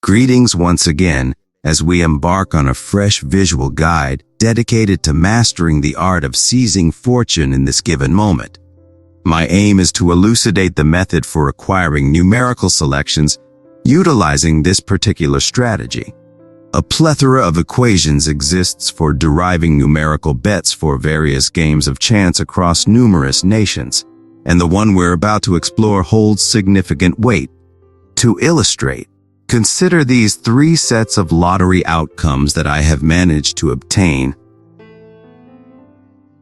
Greetings once again as we embark on a fresh visual guide dedicated to mastering the art of seizing fortune in this given moment. My aim is to elucidate the method for acquiring numerical selections utilizing this particular strategy. A plethora of equations exists for deriving numerical bets for various games of chance across numerous nations, and the one we're about to explore holds significant weight. To illustrate, consider these three sets of lottery outcomes that I have managed to obtain.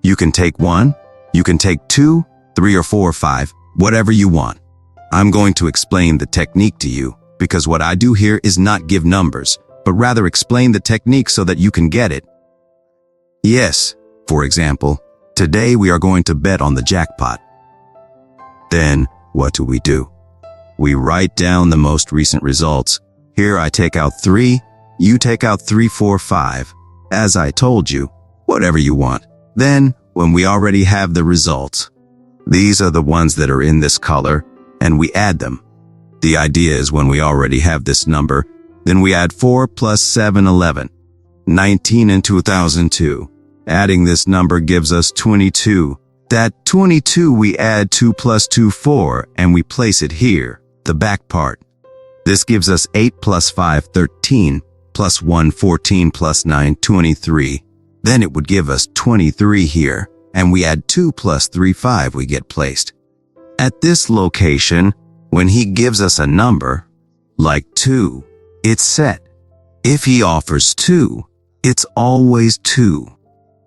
You can take one, you can take two, three or four or five, whatever you want. I'm going to explain the technique to you because what I do here is not give numbers, but rather explain the technique so that you can get it. Yes, for example, today we are going to bet on the jackpot. Then, what do? We write down the most recent results. Here I take out 3, you take out 3, 4, 5. As I told you, whatever you want. Then, when we already have the results, these are the ones that are in this color, and we add them. The idea is when we already have this number, then we add 4 plus 7, 11, 19 and 2002. Adding this number gives us 22. That 22 we add 2 plus 2, 4, and we place it here, the back part. This gives us 8 plus 5, 13, plus 1, 14, plus 9, 23. Then it would give us 23 here, and we add 2 plus 3, 5 we get placed. At this location, when he gives us a number, like 2, it's set. If he offers 2, it's always 2.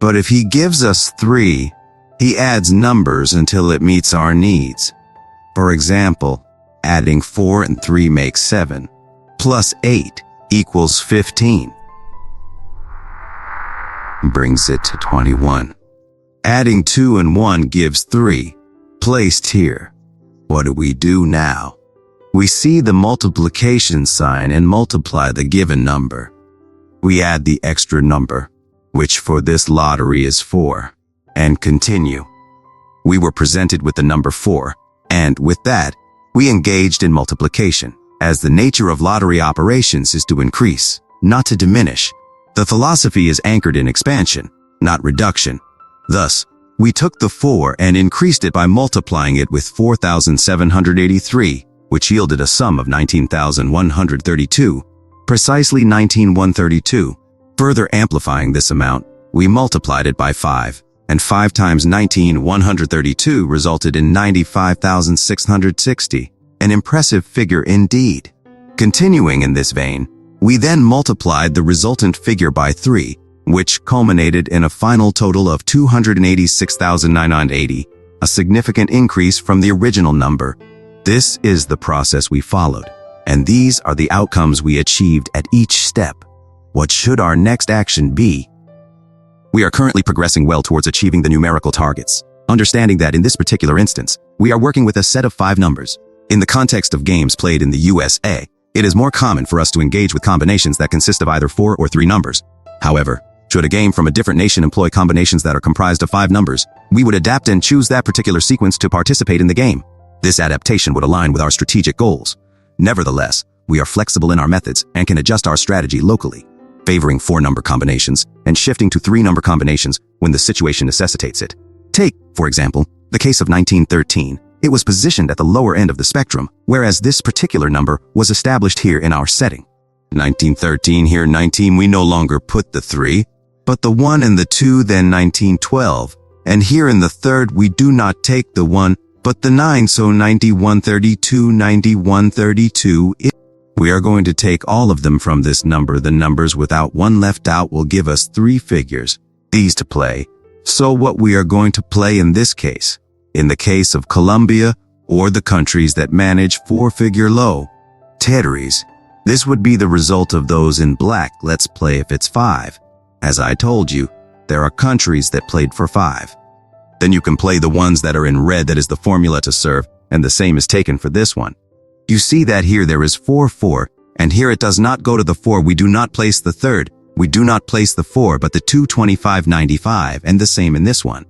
But if he gives us 3, he adds numbers until it meets our needs. For example, adding 4 and 3 makes 7, plus 8 equals 15. Brings it to 21. Adding 2 and 1 gives 3, placed here. What do we do now? We see the multiplication sign and multiply the given number. We add the extra number, which for this lottery is 4, and continue. We were presented with the number 4, and with that, we engaged in multiplication, as the nature of lottery operations is to increase, not to diminish. The philosophy is anchored in expansion, not reduction. Thus, we took the 4 and increased it by multiplying it with 4,783, which yielded a sum of 19,132, precisely 19,132. Further amplifying this amount, we multiplied it by 5, and 5 times 19,132 resulted in 95,660, an impressive figure indeed. Continuing in this vein, we then multiplied the resultant figure by 3, which culminated in a final total of 286,980, a significant increase from the original number. This is the process we followed, and these are the outcomes we achieved at each step. What should our next action be? We are currently progressing well towards achieving the numerical targets, understanding that in this particular instance, we are working with a set of 5 numbers. In the context of games played in the USA, it is more common for us to engage with combinations that consist of either 4 or 3 numbers. However, should a game from a different nation employ combinations that are comprised of 5 numbers, we would adapt and choose that particular sequence to participate in the game. This adaptation would align with our strategic goals. Nevertheless, we are flexible in our methods and can adjust our strategy locally, favoring 4-number combinations and shifting to 3-number combinations when the situation necessitates it. Take, for example, the case of 1913. It was positioned at the lower end of the spectrum, whereas this particular number was established here in our setting. 1913 here, 19 we no longer put the 3, but the 1 and the 2, then 1912. And here in the third we do not take the 1, but the 9, so 9132, 9132. We are going to take all of them from this number. The numbers without 1 left out will give us 3 figures, these to play. So what we are going to play in this case, in the case of Colombia or the countries that manage 4-figure low lotteries, this would be the result of those in black. Let's play if it's 5. As I told you, there are countries that played for 5. Then you can play the ones that are in red. That is the formula to serve, and the same is taken for this one. You see that here there is 4, 4, and here it does not go to the 4. We do not place the third. We do not place the 4, but the 2, 25, 95, and the same in this one.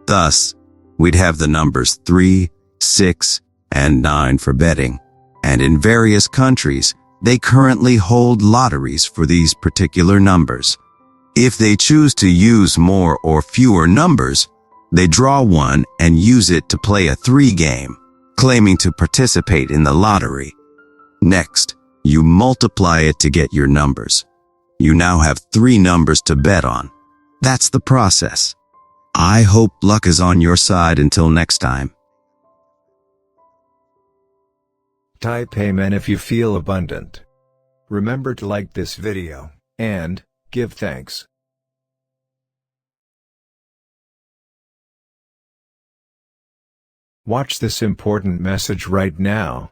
Thus, we'd have the numbers 3, 6, and 9 for betting. And in various countries, They currently hold lotteries for these particular numbers. If they choose to use more or fewer numbers, they draw one and use it to play a 3 game, claiming to participate in the lottery. Next, you multiply it to get your numbers. You now have 3 numbers to bet on. That's the process. I hope luck is on your side until next time. Type Amen if you feel abundant. Remember to like this video, and give thanks. Watch this important message right now.